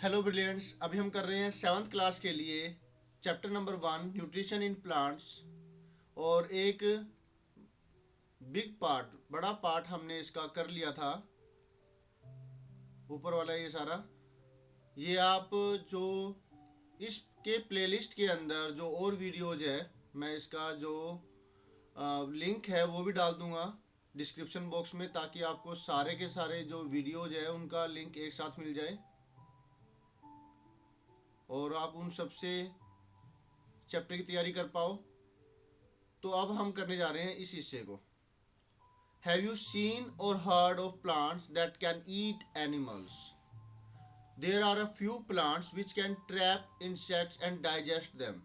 Hello brilliants, अभी हम कर रहे हैं 7th क्लास के लिए chapter number 1 nutrition in plants. और एक बिग पार्ट, बड़ा पार्ट हमने इसका कर लिया था। ऊपर वाला ये सारा, ये आप जो इसके प्लेलिस्ट के अंदर जो और वीडियोज है, मैं इसका जो लिंक है वो भी डाल दूंगा डिस्क्रिप्शन बॉक्स में, ताकि आपको सारे के सारे जो वीडियोज है उनका लिंक एक साथ मिल जाए और आप उन सब से चैप्टर की तैयारी कर पाओ। तो अब हम करने जा रहे हैं इस हिस्से को। Have you seen or heard of plants that can eat animals? There are a few plants which can trap insects and digest them.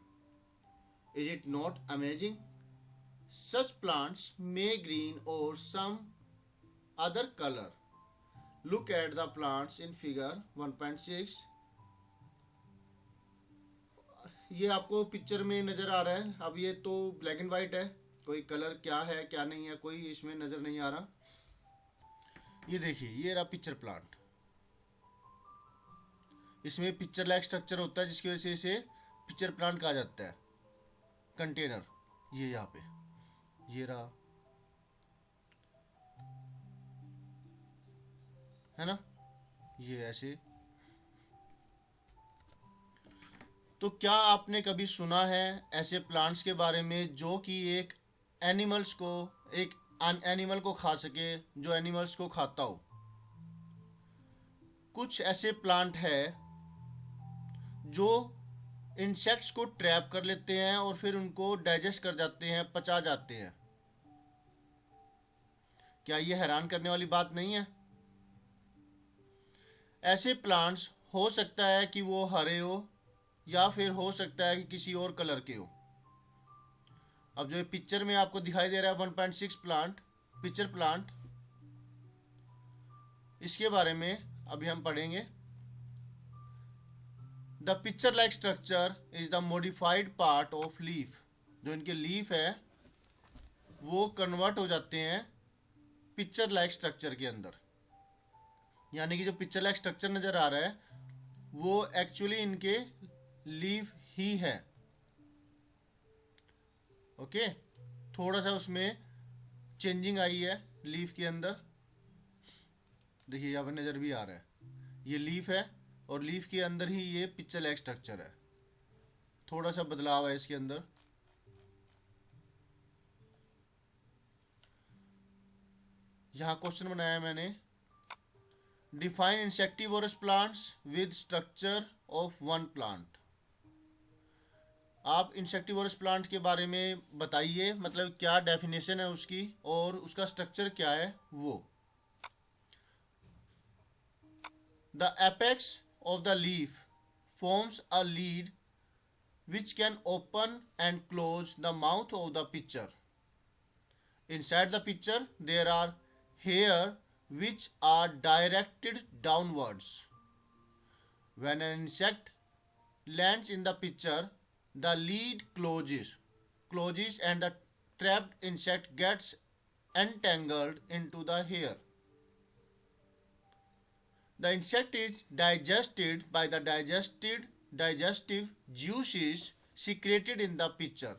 Is it not amazing? Such plants may green or some other colour. Look at the plants in figure 1.6। ये आपको picture में नज़र आ रहा है। अब ये तो black and white है, कोई कलर क्या है क्या नहीं है कोई इसमें नज़र नहीं आ रहा। ये देखिए, ये रहा पिक्चर प्लांट। इसमें पिक्चर लाइक स्ट्रक्चर होता है जिसकी वजह से इसे पिक्चर प्लांट कहा जाता है। कंटेनर ये यहाँ पे ये रहा, है ना, ये ऐसे। तो क्या आपने कभी सुना है ऐसे प्लांट्स के बारे में जो कि एक एनिमल्स को, एक एनिमल को खा सके, जो एनिमल्स को खाता हो? कुछ ऐसे प्लांट है जो इंसेक्ट्स को ट्रैप कर लेते हैं और फिर उनको डाइजेस्ट कर जाते हैं, पचा जाते हैं। क्या ये हैरान करने वाली बात नहीं है? ऐसे प्लांट्स हो सकता है कि वो हरे हो या फिर हो सकता है कि किसी और कलर के हो। अब जो पिक्चर में आपको दिखाई दे रहा है 1.6 प्लांट, पिक्चर प्लांट, इसके बारे में अभी हम पढ़ेंगे। The picture like structure is the modified part of leaf. जो इनके लीफ है वो कन्वर्ट हो जाते हैं पिक्चर लाइक स्ट्रक्चर के अंदर। यानी कि जो पिक्चर लाइक स्ट्रक्चर नज़र आ रहा है वो एक्चुअली इनके लीफ ही है। ओके, थोड़ा सा उसमें चेंजिंग आई है लीफ के अंदर। देखिए यहाँ पर नज़र भी आ रहा है, ये लीफ है और लीफ के अंदर ही ये पिक्चर लाइक स्ट्रक्चर है। थोड़ा सा बदलाव है इसके अंदर। यहाँ क्वेश्चन बनाया मैंने, define insectivorous plants with structure of one plant. आप इंसेक्टिवोरस प्लांट के बारे में बताइए, मतलब क्या डेफिनेशन है उसकी और उसका स्ट्रक्चर क्या है वो। The apex of the leaf forms a lid which can open and close the mouth of the pitcher. Inside the pitcher there are hairs which are directed downwards. When an insect lands in the pitcher, the lid closes and the trapped insect gets entangled into the hair. The insect is digested by the digestive juices secreted in the pitcher.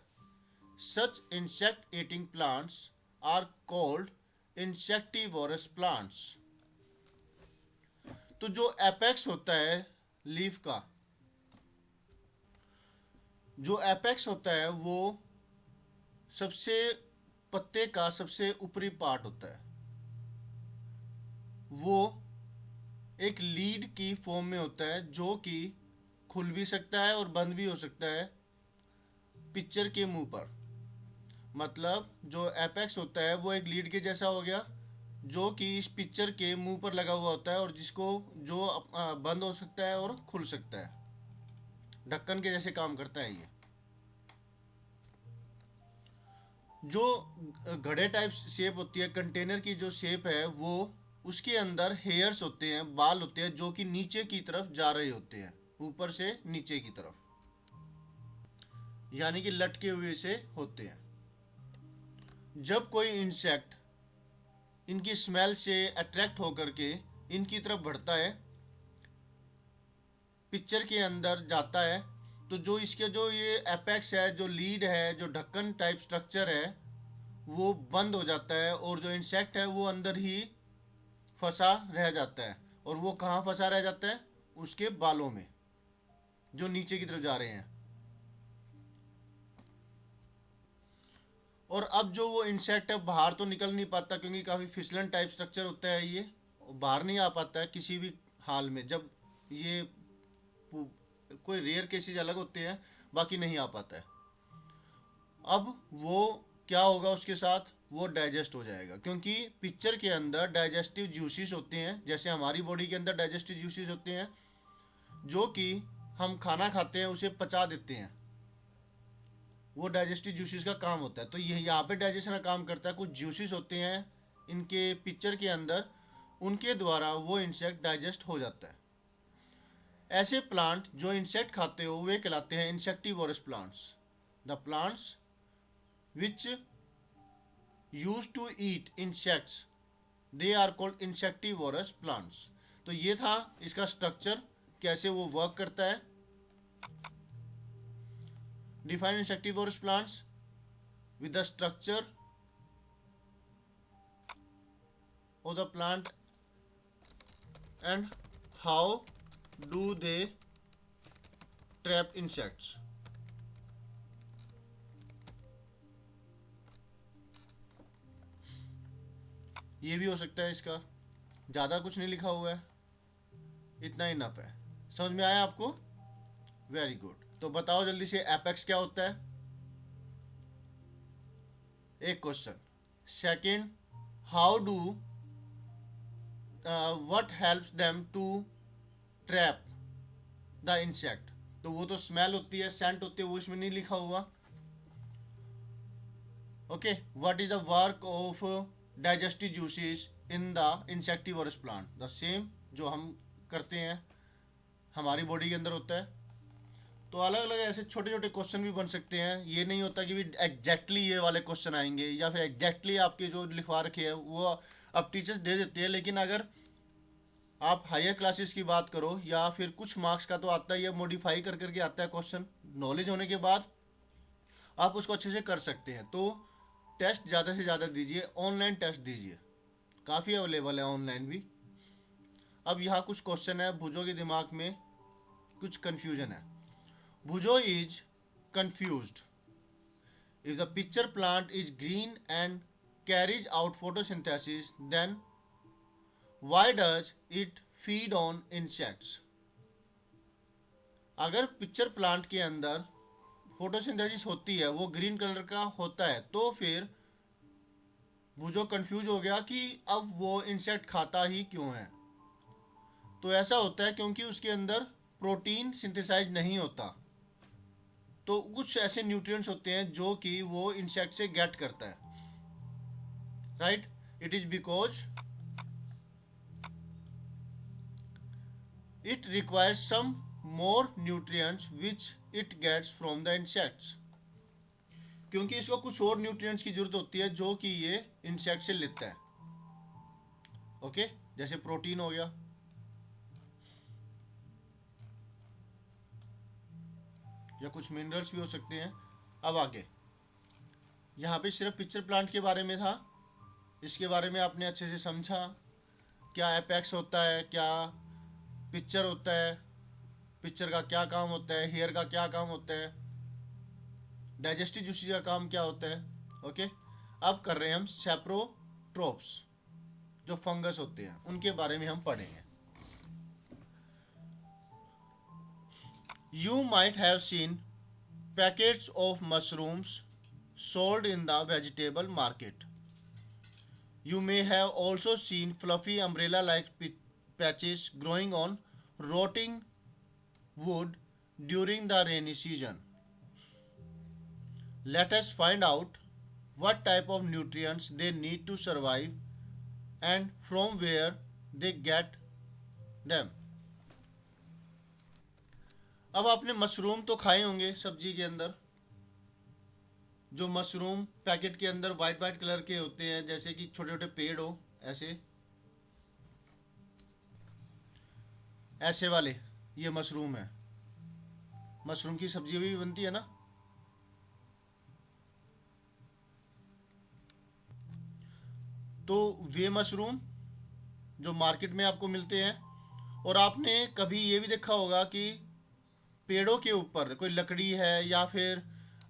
Such insect-eating plants are called insectivorous plants. तो जो apex होता है leaf का, जो apex होता है वो सबसे पत्ते का सबसे ऊपरी पार्ट होता है। वो एक लीड की फॉर्म में होता है जो कि खुल भी सकता है और बंद भी हो सकता है पिक्चर के मुंह पर। मतलब जो एपेक्स होता है वो एक लीड के जैसा हो गया जो कि इस पिक्चर के मुंह पर लगा हुआ होता है और जिसको जो बंद हो सकता है और खुल सकता है, ढक्कन के जैसे काम करता है ये। जो घड़े टाइप शेप होती है, कंटेनर की जो शेप है, वो उसके अंदर हेयर्स होते हैं, बाल होते हैं जो कि नीचे की तरफ जा रहे होते हैं, ऊपर से नीचे की तरफ, यानी कि लटके हुए से होते हैं। जब कोई इंसेक्ट इनकी स्मेल से अट्रैक्ट होकर के इनकी तरफ बढ़ता है पिक्चर के अंदर जाता है तो जो इसके जो ये एपेक्स है, जो लीड है, जो ढक्कन टाइप स्ट्रक्चर है, वो बंद हो जाता है और जो इंसेक्ट है वो अंदर ही फंसा रह जाता है। और वो कहाँ फंसा रह जाता है? उसके बालों में जो नीचे की तरफ जा रहे हैं। और अब जो वो इंसेक्ट है बाहर तो निकल नहीं पाता क्योंकि काफ़ी फिसलन टाइप स्ट्रक्चर होता है, ये बाहर नहीं आ पाता है किसी भी हाल में। जब ये कोई रेयर केसेस अलग होते हैं, बाकी नहीं आ पाता है। अब वो क्या होगा उसके साथ? वो डाइजेस्ट हो जाएगा क्योंकि पिक्चर के अंदर डाइजेस्टिव जूसेस होते हैं, जैसे हमारी बॉडी के अंदर डाइजेस्टिव जूसेस होते हैं जो कि हम खाना खाते हैं उसे पचा देते हैं। वो डाइजेस्टिव जूसेस का काम होता है। तो ये यहाँ पे डाइजेशन का काम करता है। कुछ जूसेस होते हैं इनके पिक्चर के अंदर, उनके द्वारा वो इंसेक्ट डाइजेस्ट हो जाता है। ऐसे प्लांट जो इंसेक्ट खाते हो वे कहलाते हैं insectivorous plants. The plants which use to eat insects they are called insectivorous plants. तो ये था इसका स्ट्रक्चर, कैसे वो वर्क करता है। Define insectivorous plants with the structure of the plant and how do they trap insects. ये भी हो सकता है इसका, ज़्यादा कुछ नहीं लिखा हुआ है, इतना ही नफ है। समझ में आया आपको? Very good. तो बताओ जल्दी से एपेक्स क्या होता है? एक question. Second, how do what helps them to trap the insect. तो वो तो स्मेल होती है, सेंट होती है, वो इसमें नहीं लिखा हुआ। Okay, what is the work of digestive juices in the insectivorous plant? The same जो हम करते हैं हमारी बॉडी के अंदर होता है। तो अलग अलग ऐसे छोटे छोटे क्वेश्चन भी बन सकते हैं। ये नहीं होता कि भी एग्जैक्टली ये वाले क्वेश्चन आएंगे या फिर एग्जैक्टली आपके जो लिखवा रखे हैं वो अब टीचर्स दे देते हैं। लेकिन अगर आप हायर क्लासेस की बात करो या फिर कुछ मार्क्स का तो आता है, ये मॉडिफाई कर करके आता है क्वेश्चन। नॉलेज होने के बाद आप उसको अच्छे से कर सकते हैं। तो टेस्ट ज़्यादा से ज़्यादा दीजिए, ऑनलाइन टेस्ट दीजिए, काफ़ी अवेलेबल है ऑनलाइन भी। अब यहाँ कुछ क्वेश्चन है, भुजो के दिमाग में कुछ कन्फ्यूजन है। Bujo is confused. If the picture plant is green and carries out photosynthesis, then why does it feed on insects? अगर पिक्चर प्लांट के अंदर फोटोसिंथेसिस होती है, वो ग्रीन कलर का होता है, तो फिर बुजो कंफ्यूज हो गया कि अब वो इंसेक्ट खाता ही क्यों है। तो ऐसा होता है क्योंकि उसके अंदर प्रोटीन सिंथेसाइज नहीं होता। तो कुछ ऐसे न्यूट्रिएंट्स होते हैं जो कि वो इंसेक्ट से गेट करता है, right. It is because it requires some more nutrients which it gets from the insects. क्योंकि इसको कुछ और न्यूट्रिएंट्स की जरूरत होती है जो कि ये इंसेक्ट से लेता है। ओके, जैसे प्रोटीन हो गया, या कुछ मिनरल्स भी हो सकते हैं। अब आगे यहाँ पे सिर्फ पिक्चर प्लांट के बारे में था, इसके बारे में आपने अच्छे से समझा, क्या एपेक्स होता है, क्या पिक्चर होता है, पिक्चर का क्या काम होता है, हेयर का क्या काम होता है, डाइजेस्टिव जूसेस का काम क्या होता है। ओके, अब कर रहे हैं हम सेप्रोट्रोप्स, जो फंगस होते हैं उनके बारे में हम पढ़ेंगे। You might have seen packets of mushrooms sold in the vegetable market. You may have also seen fluffy umbrella-like patches growing on rotting wood during the rainy season. Let us find out what type of nutrients they need to survive and from where they get them. अब आपने mushroom तो खाए होंगे सब्जी के अंदर, जो mushroom packet के अंदर वाइट वाइट कलर के होते हैं, जैसे कि छोटे छोटे पेड़ हो, ऐसे वाले। ये मशरूम है, मशरूम की सब्जी भी बनती है ना। तो वे मशरूम जो मार्केट में आपको मिलते हैं, और आपने कभी ये भी देखा होगा कि पेड़ों के ऊपर कोई लकड़ी है या फिर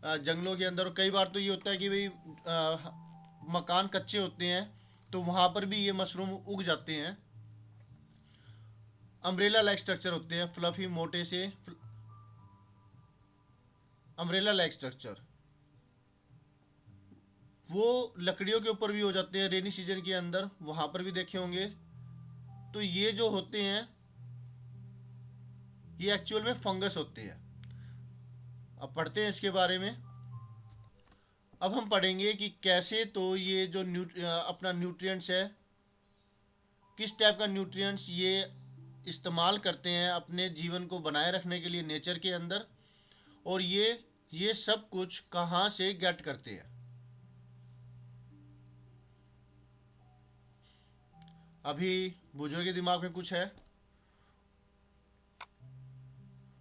जंगलों के अंदर कई बार तो ये होता है कि भाई मकान कच्चे होते हैं तो वहाँ पर भी ये मशरूम उग जाते हैं। अम्ब्रेला लाइक स्ट्रक्चर होते हैं, फ्लफी मोटे से अम्ब्रेला लाइक स्ट्रक्चर, वो लकड़ियों के ऊपर भी हो जाते हैं रेनी सीजन के अंदर, वहाँ पर भी देखे होंगे। तो ये जो होते हैं ये एक्चुअल में फंगस होते हैं। अब पढ़ते हैं इसके बारे में। अब हम पढ़ेंगे कि कैसे तो ये जो अपना न्यूट्रिएंट्स है, किस टाइप का न्यूट्रिएंट्स ये इस्तेमाल करते हैं अपने जीवन को बनाए रखने के लिए नेचर के अंदर, और ये सब कुछ कहाँ से गेट करते हैं। अभी बुजो के दिमाग में कुछ है।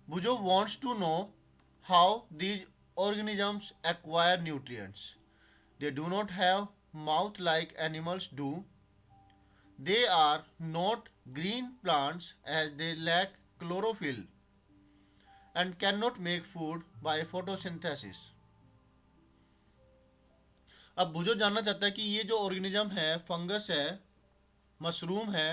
बुजो wants to know how these organisms acquire nutrients. They do not have mouth like animals do. They are not green plants as they lack chlorophyll and cannot make food by photosynthesis. अब बुजो जानना चाहता है कि ये जो organism है, fungus है, mushroom है,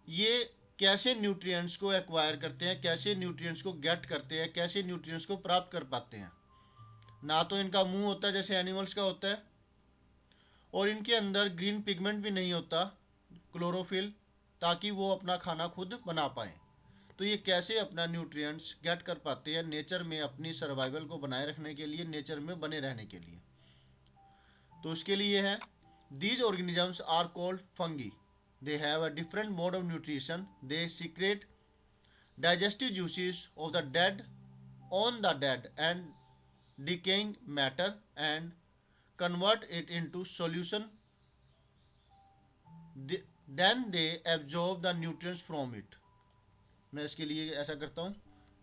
ये कैसे न्यूट्रिएंट्स को एक्वायर करते हैं, कैसे न्यूट्रिएंट्स को गेट करते हैं, कैसे न्यूट्रिएंट्स को प्राप्त कर पाते हैं। ना तो इनका मुंह होता है जैसे एनिमल्स का होता है, और इनके अंदर ग्रीन पिगमेंट भी नहीं होता, क्लोरोफिल, ताकि वो अपना खाना खुद बना पाएँ। तो ये कैसे अपना न्यूट्रिएंट्स गेट कर पाते हैं नेचर में, अपनी सर्वाइवल को बनाए रखने के लिए, नेचर में बने रहने के लिए। तो उसके लिए है these organisms are called fungi. They have a different mode of nutrition. They secrete digestive juices of the dead on the dead and decaying matter and convert it into solution. Then they absorb the nutrients from it. मैं इसके लिए ऐसा करता हूँ,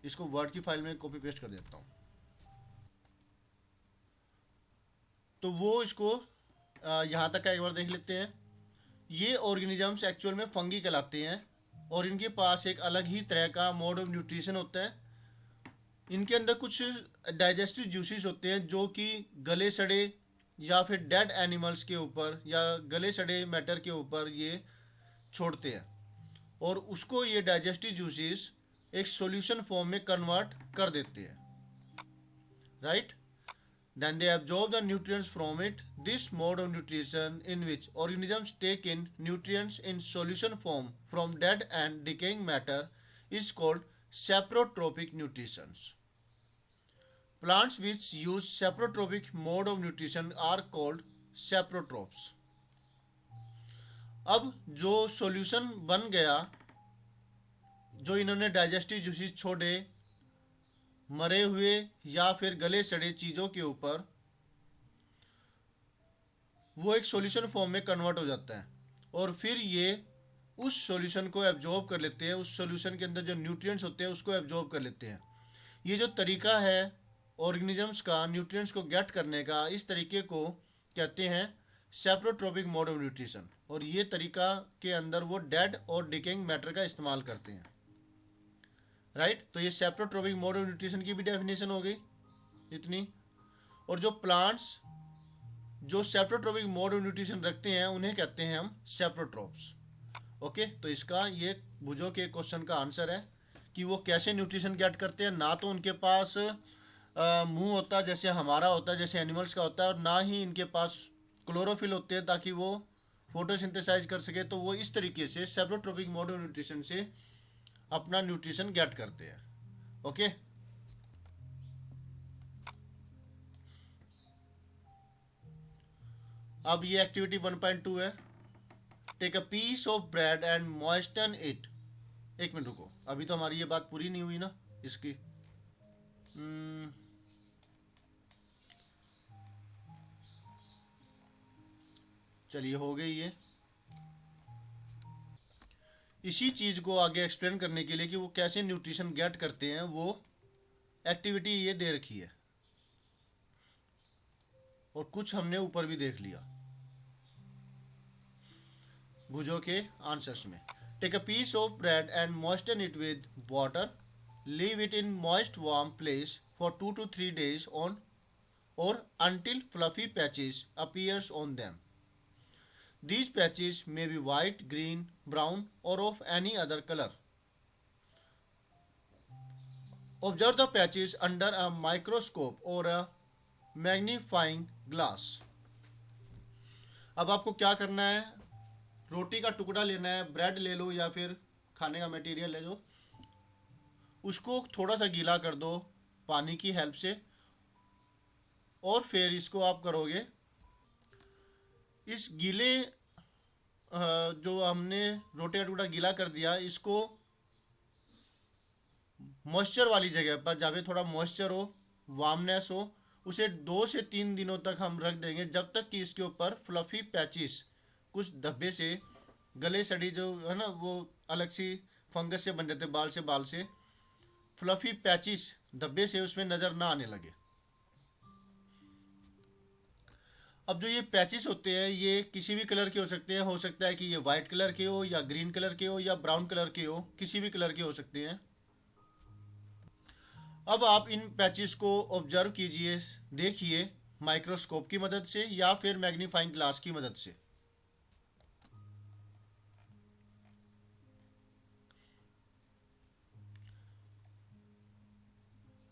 इसको word की file में copy paste कर देता हूँ। तो वो इसको यहाँ तक का एक बार देख लेते हैं। ये ऑर्गेनिजम्स एक्चुअल में फंगी कहलाते हैं और इनके पास एक अलग ही तरह का मोड ऑफ न्यूट्रिशन होता है। इनके अंदर कुछ डाइजेस्टिव जूसेस होते हैं जो कि गले सड़े या फिर डेड एनिमल्स के ऊपर या गले सड़े मैटर के ऊपर ये छोड़ते हैं और उसको ये डाइजेस्टिव जूसेस एक सॉल्यूशन फॉर्म में कन्वर्ट कर देते हैं, right. Then they absorb the nutrients from it. This mode of nutrition in which organisms take in nutrients in solution form from dead and decaying matter is called saprotrophic nutrition. Plants which use saprotrophic mode of nutrition are called saprotrophs. अब जो solution बन गया, जो इन्होंने digestive juices छोड़े मरे हुए या फिर गले सड़े चीज़ों के ऊपर, वो एक सॉल्यूशन फॉर्म में कन्वर्ट हो जाता है और फिर ये उस सॉल्यूशन को एब्जॉर्ब कर लेते हैं। उस सॉल्यूशन के अंदर जो न्यूट्रिएंट्स होते हैं उसको एब्जॉर्ब कर लेते हैं। ये जो तरीका है ऑर्गेनिजम्स का न्यूट्रिएंट्स को गेट करने का, इस तरीके को कहते हैं सेप्रोट्रोपिक मोड ऑफ न्यूट्रिशन। और ये तरीका के अंदर वो डेड और डिकेइंग मैटर का इस्तेमाल करते हैं, राइट। तो ये सेप्रोट्रोपिक मोड ऑफ न्यूट्रिशन की भी डेफिनेशन हो गई इतनी। और जो प्लांट्स जो सेप्रोट्रोपिक मोड ऑफ न्यूट्रिशन रखते हैं उन्हें कहते हैं हम सेप्रोट्रोप्स। ओके, तो इसका ये बुजो के क्वेश्चन का आंसर है कि वो कैसे न्यूट्रिशन गेट करते हैं। ना तो उनके पास मुंह होता है जैसे हमारा होता है, जैसे एनिमल्स का होता है, और ना ही इनके पास क्लोरोफिल होते हैं ताकि वो फोटोसिंथेसाइज कर सके। तो वो इस तरीके से सेप्रोट्रोपिक मोड ऑफ न्यूट्रिशन से अपना न्यूट्रिशन गेट करते हैं। ओके, अब ये एक्टिविटी 1.2 है। Take a piece of bread and moisten it. एक मिनट रुको, अभी तो हमारी ये बात पूरी नहीं हुई ना इसकी। चलिए, हो गई ये। इसी चीज़ को आगे एक्सप्लेन करने के लिए कि वो कैसे न्यूट्रिशन गेट करते हैं, वो एक्टिविटी ये दे रखी है और कुछ हमने ऊपर भी देख लिया भुजो के आंसर्स में। Take a piece of bread and moisten it with water, leave it in moist warm place for 2 to 3 days on or until fluffy patches appears on them. These patches may be white, green, brown or of any other color. Observe the patches under a microscope or a magnifying glass. अब आपको क्या करना है, रोटी का टुकड़ा लेना है, bread ले लो या फिर खाने का मटेरियल ले लो, उसको थोड़ा सा गीला कर दो पानी की हेल्प से, और फिर इसको आप करोगे, इस गीले जो हमने रोटी का टुकड़ा गीला कर दिया, इसको मॉइस्चर वाली जगह पर जहाँ पे थोड़ा मॉइस्चर हो, वार्मनेस हो, उसे 2 से 3 दिनों तक हम रख देंगे, जब तक कि इसके ऊपर फ्लफी पैचिस, कुछ धब्बे से, गले सड़ी जो है ना वो अलग सी फंगस से बन जाते, बाल से फ्लफी पैचिस धब्बे से उसमें नज़र ना आने लगे। अब जो ये पैचेस होते हैं ये किसी भी कलर के हो सकता है कि ये वाइट कलर के हो या ग्रीन कलर के हो या ब्राउन कलर के हो, किसी भी कलर के हो सकते हैं। अब आप इन पैचेस को ऑब्जर्व कीजिए, देखिए माइक्रोस्कोप की मदद से या फिर मैग्नीफाइंग ग्लास की मदद से।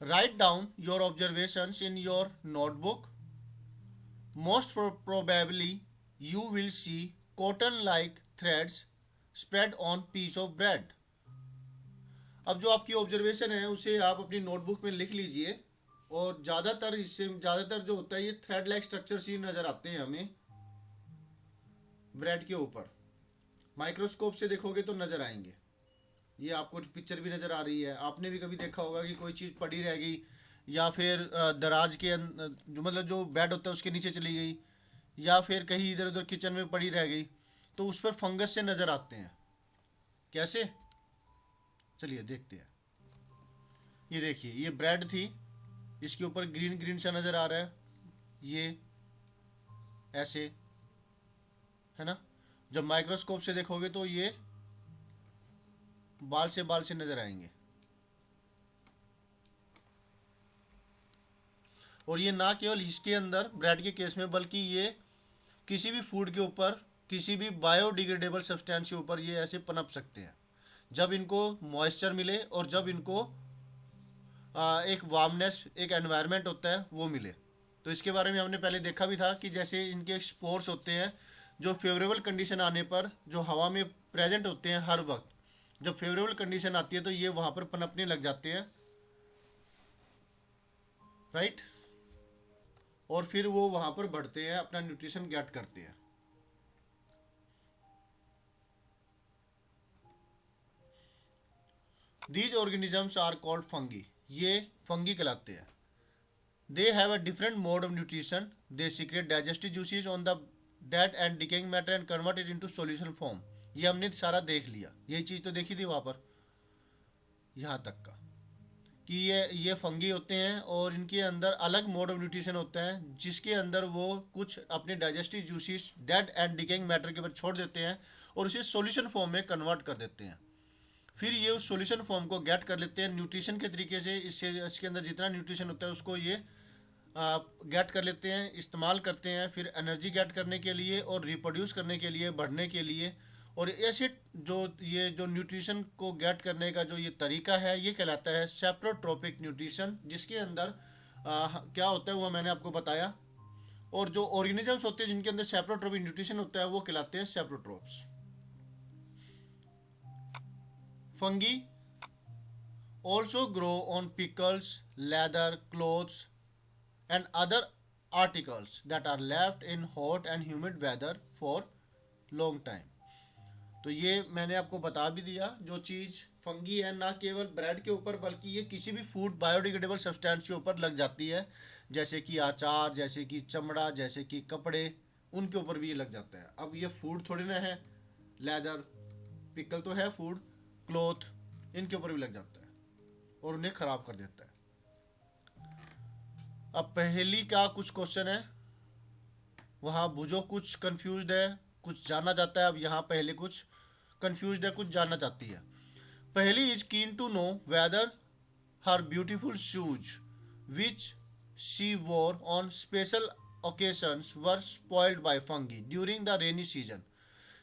Write down your observations in your notebook. Most probably you will see cotton-like threads spread on piece of bread. अब जो आपकी ऑब्जर्वेशन है उसे आप अपनी नोटबुक में लिख लीजिए, और ज़्यादातर जो होता है ये थ्रेड लाइक स्ट्रक्चर सी नज़र आते हैं हमें ब्रेड के ऊपर। माइक्रोस्कोप से देखोगे तो नज़र आएंगे, ये आपको पिक्चर भी नज़र आ रही है। आपने भी कभी देखा होगा कि कोई चीज़ पड़ी रह गई या फिर दराज के जो मतलब जो बेड होता है उसके नीचे चली गई, या फिर कहीं इधर उधर किचन में पड़ी रह गई, तो उस पर फंगस से नज़र आते हैं। कैसे, चलिए देखते हैं। ये देखिए, ये ब्रेड थी, इसके ऊपर ग्रीन ग्रीन सा नज़र आ रहा है, ये ऐसे है ना। जब माइक्रोस्कोप से देखोगे तो ये बाल से नज़र आएंगे। और ये ना केवल इसके अंदर ब्रेड के केस में, बल्कि ये किसी भी फूड के ऊपर, किसी भी बायोडिग्रेडेबल सब्सटेंस के ऊपर ये ऐसे पनप सकते हैं, जब इनको मॉइस्चर मिले और जब इनको एक वार्मनेस, एक एनवायरनमेंट होता है वो मिले। तो इसके बारे में हमने पहले देखा भी था कि जैसे इनके स्पोर्स होते हैं, जो फेवरेबल कंडीशन आने पर जो हवा में प्रेजेंट होते हैं हर वक्त, जब फेवरेबल कंडीशन आती है तो ये वहाँ पर पनपने लग जाते हैं, राइट। और फिर वो वहाँ पर बढ़ते हैं, अपना न्यूट्रिशन गेट करते हैं। These organisms are called fungi. ये फंगी कहलाते हैं। They have a different mode of nutrition. They secrete digestive juices on the dead and decaying matter and convert it into solution form. ये हमने सारा देख लिया, यही चीज़ तो देखी थी वहाँ पर, यहाँ तक का कि ये फंगी होते हैं और इनके अंदर अलग मोड ऑफ न्यूट्रिशन होता है, जिसके अंदर वो कुछ अपने digestive juices dead and decaying matter के ऊपर छोड़ देते हैं और उसे सॉल्यूशन फॉर्म में कन्वर्ट कर देते हैं। फिर ये उस सॉल्यूशन फॉर्म को गेट कर लेते हैं न्यूट्रिशन के तरीके से, इसके अंदर जितना न्यूट्रिशन होता है उसको ये गेट कर लेते हैं, इस्तेमाल करते हैं, फिर एनर्जी गेट करने के लिए और रिप्रोड्यूस करने के लिए, बढ़ने के लिए। और ऐसे जो न्यूट्रिशन को गेट करने का जो ये तरीका है ये कहलाता है सेप्रोट्रोपिक न्यूट्रिशन, जिसके अंदर क्या होता है वो मैंने आपको बताया। और जो ऑर्गेनिजम्स होते हैं जिनके अंदर सेप्रोट्रोपिक न्यूट्रिशन होता है वो कहलाते हैं saprotrophs. Fungi also grow on pickles, leather, clothes and other articles that are left in hot and humid weather for long time. तो ये मैंने आपको बता भी दिया, जो चीज़ फंगी है ना केवल ब्रेड के ऊपर बल्कि ये किसी भी फूड बायोडिग्रेडेबल सब्सटेंस के ऊपर लग जाती है, जैसे कि अचार, जैसे कि चमड़ा, जैसे कि कपड़े, उनके ऊपर भी ये लग जाता है। अब ये फूड थोड़ी ना है, लेदर, पिकल तो है फूड, क्लोथ, इनके ऊपर भी लग जाता है और उन्हें खराब कर देता है। अब पहेली का कुछ क्वेश्चन है, वहाँ बुझो कुछ कंफ्यूज्ड है, कुछ जानना चाहता है। अब यहाँ पहले कुछ कंफ्यूज्ड है, कुछ जानना चाहती है। पहली is keen to know whether her beautiful shoes which she wore on special occasions were spoiled by fungi during the rainy season.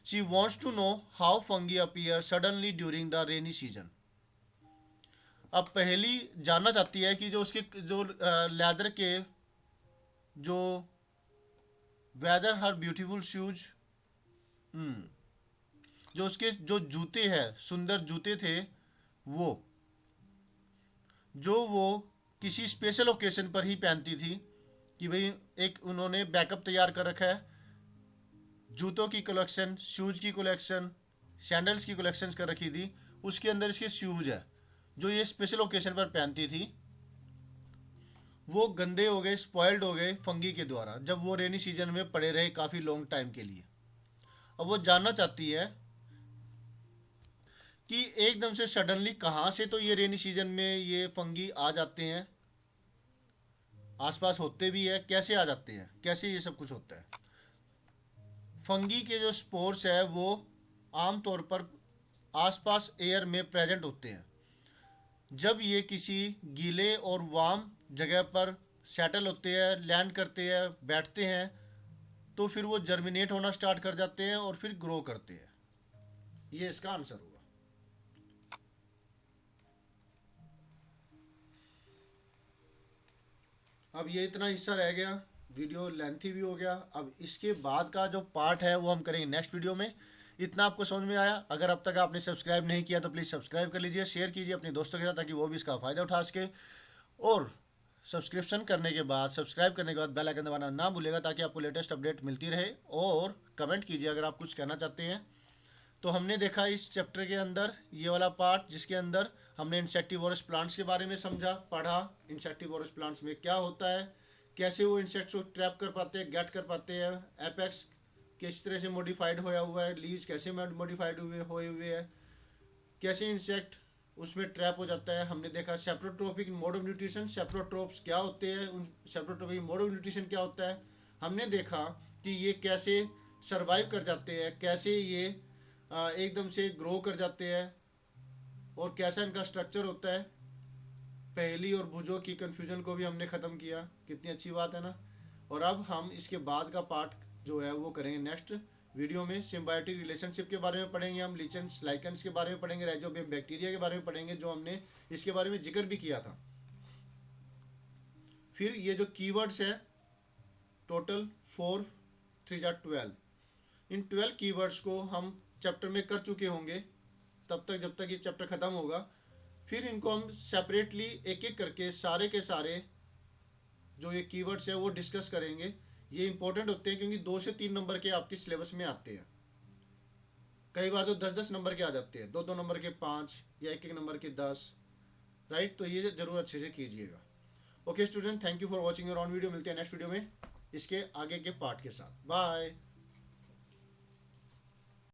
She wants to know how fungi appear suddenly during the rainy season. अब पहली जानना चाहती है कि जो उसके जो leather के जो वेदर हर ब्यूटीफुल शूज, जो उसके जो जूते हैं, सुंदर जूते थे, वो जो वो किसी स्पेशल ओकेशन पर ही पहनती थी, कि भाई एक उन्होंने बैकअप तैयार कर रखा है, जूतों की कलेक्शन, शूज़ की कलेक्शन, सैंडल्स की कलेक्शन कर रखी थी। उसके अंदर इसके शूज़ है जो ये स्पेशल ओकेशन पर पहनती थी, वो गंदे हो गए, स्पॉइल्ड हो गए फंगी के द्वारा, जब वो रेनी सीजन में पड़े रहे काफ़ी लॉन्ग टाइम के लिए। अब वो जानना चाहती है कि एकदम से सडनली कहाँ से तो ये रेनी सीजन में ये फंगी आ जाते हैं, आसपास होते भी है, कैसे आ जाते हैं, कैसे ये सब कुछ होता है। फंगी के जो स्पोर्स है वो आमतौर पर आसपास एयर में प्रेजेंट होते हैं। जब ये किसी गीले और वार्म जगह पर सेटल होते हैं, लैंड करते हैं, बैठते हैं, तो फिर वो जर्मिनेट होना स्टार्ट कर जाते हैं और फिर ग्रो करते हैं। ये इसका आंसर होगा। अब ये इतना हिस्सा रह गया, वीडियो लेंथी भी हो गया। अब इसके बाद का जो पार्ट है वो हम करेंगे नेक्स्ट वीडियो में। इतना आपको समझ में आया? अगर अब तक आपने सब्सक्राइब नहीं किया तो प्लीज़ सब्सक्राइब कर लीजिए, शेयर कीजिए अपने दोस्तों के साथ ताकि वो भी इसका फ़ायदा उठा सके। और सब्सक्रिप्शन करने के बाद, सब्सक्राइब करने के बाद बेल आइकन दबाना ना भूलेगा ताकि आपको लेटेस्ट अपडेट मिलती रहे। और कमेंट कीजिए अगर आप कुछ कहना चाहते हैं। तो हमने देखा इस चैप्टर के अंदर ये वाला पार्ट, जिसके अंदर हमने इंसेक्टिवोरस प्लांट्स के बारे में समझा, पढ़ा। इंसेक्टिवोरस प्लांट्स में क्या होता है, कैसे वो इंसेक्ट्स को ट्रैप कर पाते हैं, गेट कर पाते हैं, एपेक्स किस तरह से मॉडिफाइड होया हुआ है, लीव्स कैसे मॉडिफाइड हुए है, कैसे इंसेक्ट उसमें ट्रैप हो जाता है। हमने देखा सेप्रोट्रोपिक मोड ऑफ न्यूट्रिशन, सेप्रोट्रोप्स क्या होते हैं, उन सेप्रोट्रोपिक मोड ऑफ न्यूट्रिशन क्या होता है। हमने देखा कि ये कैसे सर्वाइव कर जाते हैं, कैसे ये एकदम से ग्रो कर जाते हैं और कैसा इनका स्ट्रक्चर होता है। पहली और भुजों की कन्फ्यूजन को भी हमने ख़त्म किया, कितनी अच्छी बात है ना। और अब हम इसके बाद का पार्ट जो है वो करेंगे नेक्स्ट वीडियो में। सिम्बायोटिक रिलेशनशिप के बारे में पढ़ेंगे हम, लीचेंस लाइकेंस के बारे में पढ़ेंगे, राइजोबियम बैक्टीरिया के बारे में पढ़ेंगे, जो हमने इसके बारे में जिक्र भी किया था। फिर ये जो कीवर्ड्स है टोटल 4 3 12, इन 12 कीवर्ड्स को हम चैप्टर में कर चुके होंगे तब तक, जब तक ये चैप्टर ख़त्म होगा। फिर इनको हम सेपरेटली एक एक करके सारे के सारे जो ये कीवर्ड्स है वो डिस्कस करेंगे। ये इंपॉर्टेंट होते हैं क्योंकि 2 से 3 नंबर के आपके सिलेबस में आते हैं। कई बार तो 10-10 नंबर के आ जाते हैं, 2-2 नंबर के 5 या 1-1 नंबर के 10, राइट। तो ये जरूर अच्छे से कीजिएगा। Okay student, thank you for watching your on video. मिलते हैं नेक्स्ट वीडियो में इसके आगे के पार्ट के साथ। बाय।